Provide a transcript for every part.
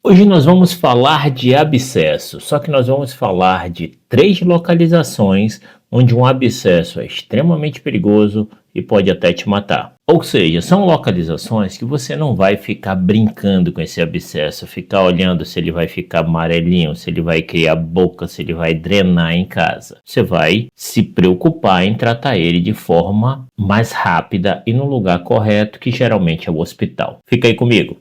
Hoje nós vamos falar de abscesso, só que nós vamos falar de 3 localizações onde um abscesso é extremamente perigoso e pode até te matar. Ou seja, são localizações que você não vai ficar brincando com esse abscesso, ficar olhando se ele vai ficar amarelinho, se ele vai criar boca, se ele vai drenar em casa. Você vai se preocupar em tratar ele de forma mais rápida e no lugar correto, que geralmente é o hospital. Fica aí comigo.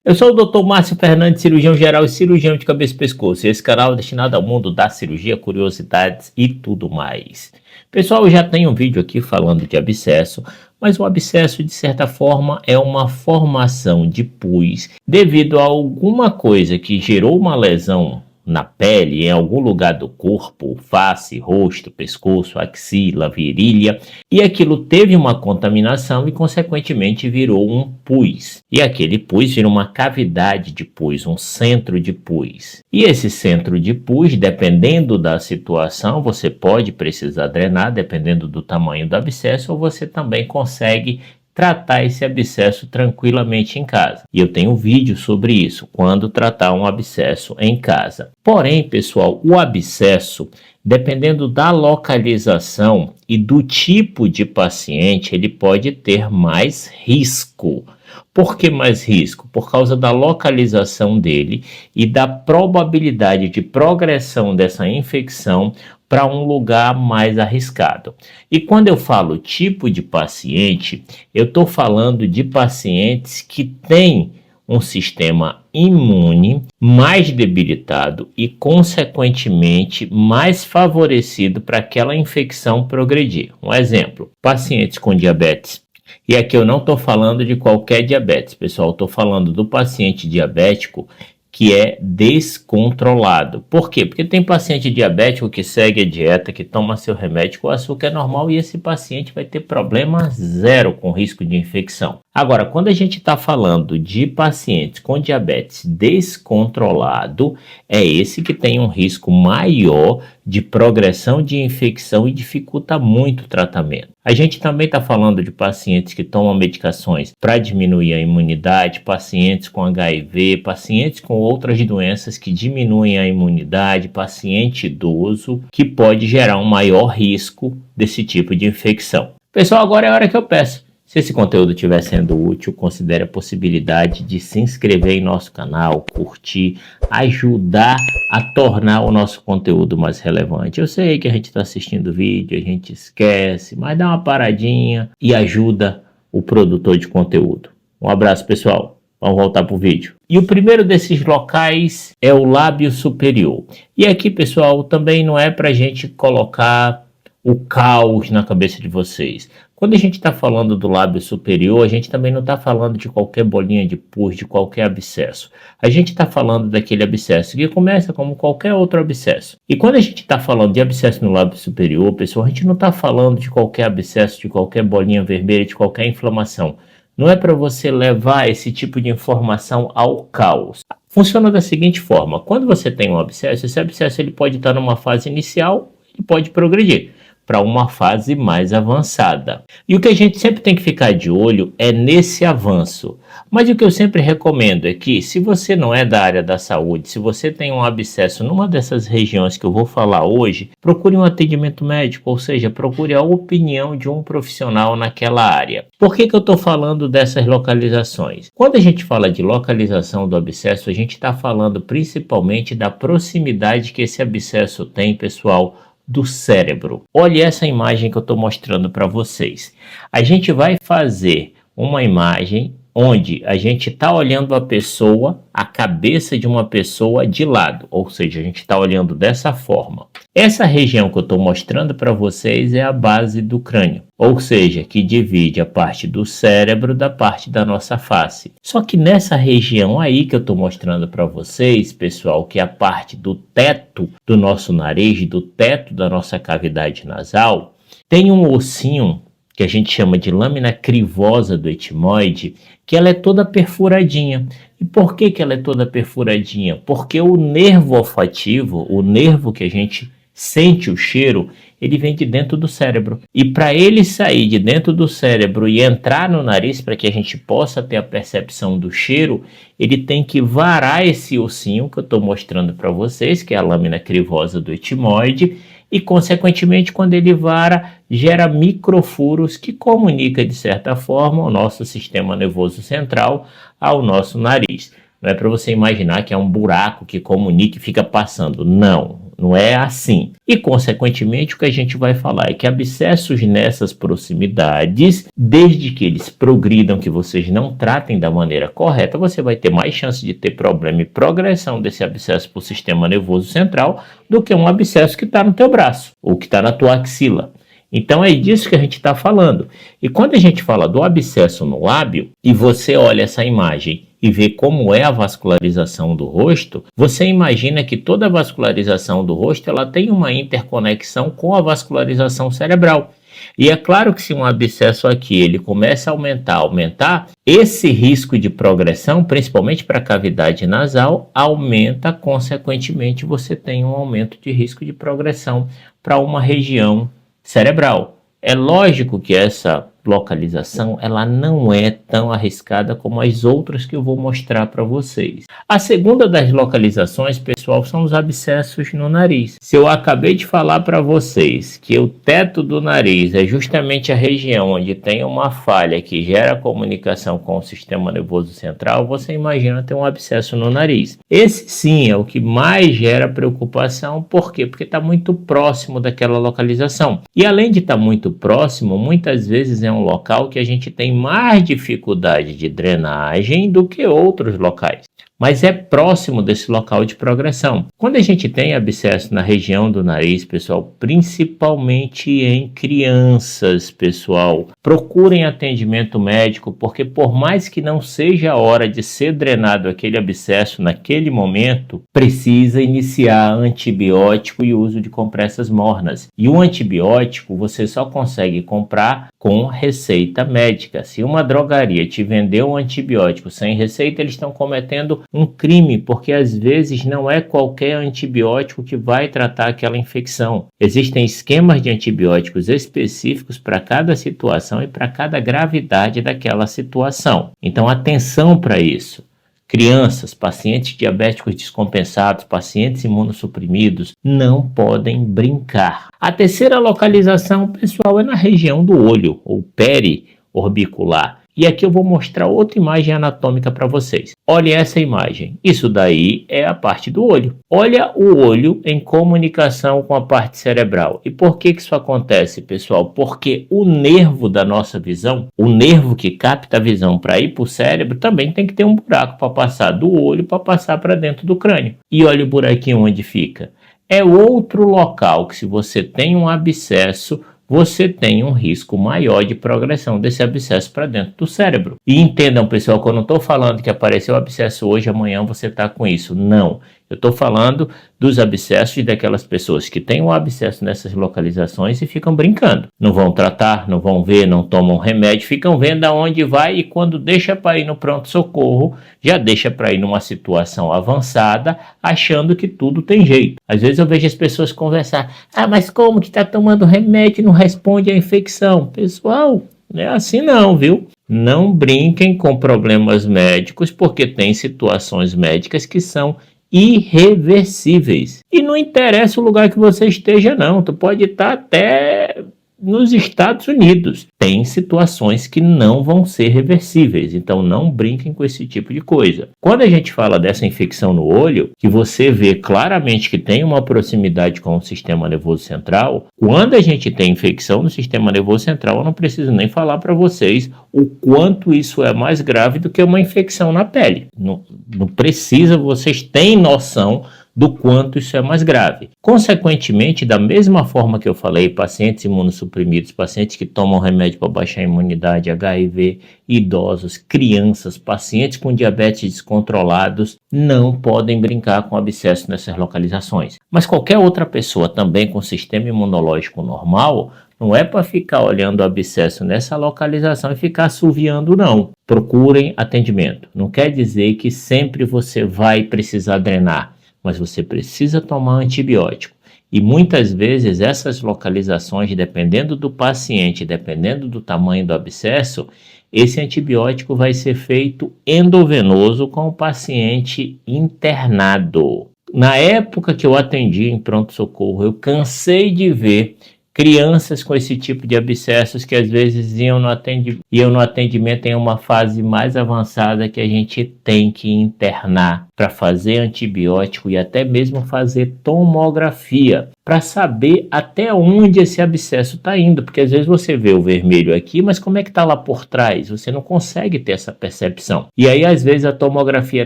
Eu sou o Dr. Márcio Fernandes, cirurgião geral e cirurgião de cabeça e pescoço. E esse canal é destinado ao mundo da cirurgia, curiosidades e tudo mais. Pessoal, eu já tenho um vídeo aqui falando de abscesso, mas o abscesso, de certa forma, é uma formação de pus devido a alguma coisa que gerou uma lesão na pele, em algum lugar do corpo, face, rosto, pescoço, axila, virilha, e aquilo teve uma contaminação e consequentemente virou um pus. E aquele pus vira uma cavidade de pus, um centro de pus. E esse centro de pus, dependendo da situação, você pode precisar drenar, dependendo do tamanho do abscesso, ou você também consegue tratar esse abscesso tranquilamente em casa. E eu tenho um vídeo sobre isso, quando tratar um abscesso em casa. Porém, pessoal, o abscesso, dependendo da localização e do tipo de paciente, ele pode ter mais risco. Por que mais risco? Por causa da localização dele e da probabilidade de progressão dessa infecção para um lugar mais arriscado. E quando eu falo tipo de paciente, eu estou falando de pacientes que têm um sistema imune mais debilitado e, consequentemente, mais favorecido para aquela infecção progredir. Um exemplo, pacientes com diabetes. E aqui eu não estou falando de qualquer diabetes, pessoal, estou falando do paciente diabético que é descontrolado. Por quê? Porque tem paciente diabético que segue a dieta, que toma seu remédio com açúcar normal e esse paciente vai ter problema zero com risco de infecção. Agora, quando a gente está falando de pacientes com diabetes descontrolado, é esse que tem um risco maior de progressão de infecção e dificulta muito o tratamento. A gente também está falando de pacientes que tomam medicações para diminuir a imunidade, pacientes com HIV, pacientes com outras doenças que diminuem a imunidade, paciente idoso, que pode gerar um maior risco desse tipo de infecção. Pessoal, agora é a hora que eu peço. Se esse conteúdo estiver sendo útil, considere a possibilidade de se inscrever em nosso canal, curtir, ajudar a tornar o nosso conteúdo mais relevante. Eu sei que a gente está assistindo o vídeo, a gente esquece, mas dá uma paradinha e ajuda o produtor de conteúdo. Um abraço, pessoal. Vamos voltar para o vídeo. E o primeiro desses locais é o lábio superior. E aqui, pessoal, também não é para a gente colocar o caos na cabeça de vocês. Quando a gente está falando do lábio superior, a gente também não está falando de qualquer bolinha de pus, de qualquer abscesso. A gente está falando daquele abscesso que começa como qualquer outro abscesso. E quando a gente está falando de abscesso no lábio superior, pessoal, a gente não está falando de qualquer abscesso, de qualquer bolinha vermelha, de qualquer inflamação. Não é para você levar esse tipo de informação ao caos. Funciona da seguinte forma: quando você tem um abscesso, esse abscesso ele pode estar numa fase inicial e pode progredir para uma fase mais avançada. E o que a gente sempre tem que ficar de olho é nesse avanço. Mas o que eu sempre recomendo é que, se você não é da área da saúde, se você tem um abscesso numa dessas regiões que eu vou falar hoje, procure um atendimento médico, ou seja, procure a opinião de um profissional naquela área. Por que eu estou falando dessas localizações? Quando a gente fala de localização do abscesso, a gente está falando principalmente da proximidade que esse abscesso tem, pessoal, do cérebro. Olha essa imagem que eu estou mostrando para vocês. A gente vai fazer uma imagem onde a gente está olhando a pessoa, a cabeça de uma pessoa de lado, ou seja, a gente está olhando dessa forma. Essa região que eu estou mostrando para vocês é a base do crânio, ou seja, que divide a parte do cérebro da parte da nossa face. Só que nessa região aí que eu estou mostrando para vocês, pessoal, que é a parte do teto do nosso nariz, do teto da nossa cavidade nasal, tem um ossinho que a gente chama de lâmina crivosa do etimoide, que ela é toda perfuradinha. E por que ela é toda perfuradinha? Porque o nervo olfativo, o nervo que a gente sente o cheiro, ele vem de dentro do cérebro. E para ele sair de dentro do cérebro e entrar no nariz, para que a gente possa ter a percepção do cheiro, ele tem que varar esse ossinho que eu estou mostrando para vocês, que é a lâmina crivosa do etimoide, e consequentemente quando ele vara, gera microfuros que comunica de certa forma o nosso sistema nervoso central ao nosso nariz. Não é para você imaginar que é um buraco que comunica e fica passando. Não é assim. E, consequentemente, o que a gente vai falar é que abscessos nessas proximidades, desde que eles progridam, que vocês não tratem da maneira correta, você vai ter mais chance de ter problema e progressão desse abscesso para o sistema nervoso central do que um abscesso que está no teu braço ou que está na tua axila. Então é disso que a gente está falando. E quando a gente fala do abscesso no lábio, e você olha essa imagem e vê como é a vascularização do rosto, você imagina que toda a vascularização do rosto ela tem uma interconexão com a vascularização cerebral. E é claro que se um abscesso aqui ele começa a aumentar, esse risco de progressão, principalmente para a cavidade nasal, aumenta, consequentemente você tem um aumento de risco de progressão para uma região cerebral. É lógico que essa localização ela não é tão arriscada como as outras que eu vou mostrar para vocês. A segunda das localizações, pessoal, são os abscessos no nariz. Se eu acabei de falar para vocês que o teto do nariz é justamente a região onde tem uma falha que gera comunicação com o sistema nervoso central, você imagina ter um abscesso no nariz. Esse sim é o que mais gera preocupação. Por quê? Porque está muito próximo daquela localização. E além de estar muito próximo, muitas vezes é um local que a gente tem mais dificuldade de drenagem do que outros locais, mas é próximo desse local de progressão. Quando a gente tem abscesso na região do nariz, pessoal, principalmente em crianças, pessoal, procurem atendimento médico, porque por mais que não seja a hora de ser drenado aquele abscesso naquele momento, precisa iniciar antibiótico e uso de compressas mornas. E o antibiótico você só consegue comprar com receita médica. Se uma drogaria te vendeu um antibiótico sem receita, eles estão cometendo um crime, porque às vezes não é qualquer antibiótico que vai tratar aquela infecção. Existem esquemas de antibióticos específicos para cada situação e para cada gravidade daquela situação. Então, atenção para isso. Crianças, pacientes diabéticos descompensados, pacientes imunossuprimidos não podem brincar. A terceira localização, pessoal, é na região do olho, ou periorbicular. E aqui eu vou mostrar outra imagem anatômica para vocês. Olha essa imagem. Isso daí é a parte do olho. Olha o olho em comunicação com a parte cerebral. E por que isso acontece, pessoal? Porque o nervo da nossa visão, o nervo que capta a visão para ir para o cérebro, também tem que ter um buraco para passar do olho para passar para dentro do crânio. E olha o buraquinho onde fica. É outro local que, se você tem um abscesso, você tem um risco maior de progressão desse abscesso para dentro do cérebro. E entendam, pessoal, que eu não estou falando que apareceu o abscesso hoje, amanhã você está com isso. Não. Eu estou falando dos abscessos daquelas pessoas que têm um abscesso nessas localizações e ficam brincando. Não vão tratar, não vão ver, não tomam remédio, ficam vendo aonde vai e quando deixa para ir no pronto-socorro, já deixa para ir numa situação avançada, achando que tudo tem jeito. Às vezes eu vejo as pessoas conversar, mas como que está tomando remédio e não responde à infecção? Pessoal, não é assim não, viu? Não brinquem com problemas médicos, porque tem situações médicas que são irreversíveis. E não interessa o lugar que você esteja, não. Tu pode estar até nos Estados Unidos. Tem situações que não vão ser reversíveis, então não brinquem com esse tipo de coisa. Quando a gente fala dessa infecção no olho, que você vê claramente que tem uma proximidade com o sistema nervoso central, quando a gente tem infecção no sistema nervoso central, eu não preciso nem falar para vocês o quanto isso é mais grave do que uma infecção na pele. Não precisa, vocês têm noção do quanto isso é mais grave. Consequentemente, da mesma forma que eu falei, pacientes imunossuprimidos, pacientes que tomam remédio para baixar a imunidade, HIV, idosos, crianças, pacientes com diabetes descontrolados, não podem brincar com abscesso nessas localizações. Mas qualquer outra pessoa também com sistema imunológico normal, não é para ficar olhando o abscesso nessa localização e ficar assoviando, não. Procurem atendimento. Não quer dizer que sempre você vai precisar drenar, mas você precisa tomar antibiótico. E muitas vezes essas localizações, dependendo do paciente, dependendo do tamanho do abscesso, esse antibiótico vai ser feito endovenoso com o paciente internado. Na época que eu atendi em pronto-socorro, eu cansei de ver crianças com esse tipo de abscessos que às vezes iam no atendimento em uma fase mais avançada que a gente tem que internar para fazer antibiótico e até mesmo fazer tomografia para saber até onde esse abscesso está indo, porque às vezes você vê o vermelho aqui, mas como é que está lá por trás? Você não consegue ter essa percepção. E aí às vezes a tomografia é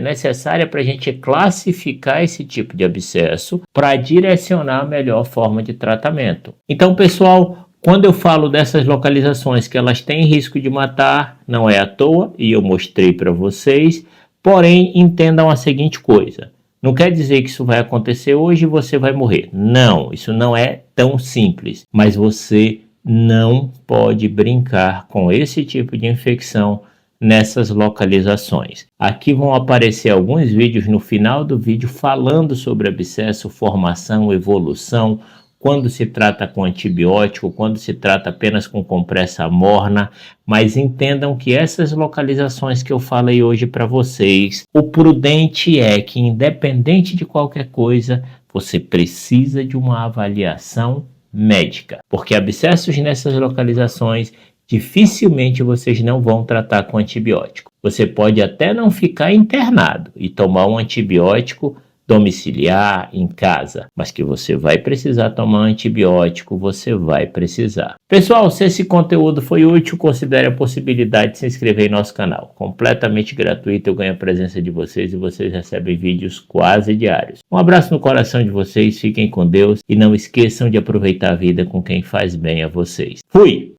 necessária para a gente classificar esse tipo de abscesso para direcionar a melhor forma de tratamento. Então, pessoal, quando eu falo dessas localizações que elas têm risco de matar, não é à toa, e eu mostrei para vocês, porém entendam a seguinte coisa, não quer dizer que isso vai acontecer hoje e você vai morrer, não, isso não é tão simples, mas você não pode brincar com esse tipo de infecção nessas localizações. Aqui vão aparecer alguns vídeos no final do vídeo falando sobre abscesso, formação, evolução, quando se trata com antibiótico, quando se trata apenas com compressa morna, mas entendam que essas localizações que eu falei hoje para vocês, o prudente é que independente de qualquer coisa, você precisa de uma avaliação médica, porque abscessos nessas localizações dificilmente vocês não vão tratar com antibiótico. Você pode até não ficar internado e tomar um antibiótico domiciliar em casa, mas que você vai precisar tomar antibiótico, você vai precisar. Pessoal, se esse conteúdo foi útil, considere a possibilidade de se inscrever em nosso canal. Completamente gratuito, eu ganho a presença de vocês e vocês recebem vídeos quase diários. Um abraço no coração de vocês, fiquem com Deus e não esqueçam de aproveitar a vida com quem faz bem a vocês. Fui!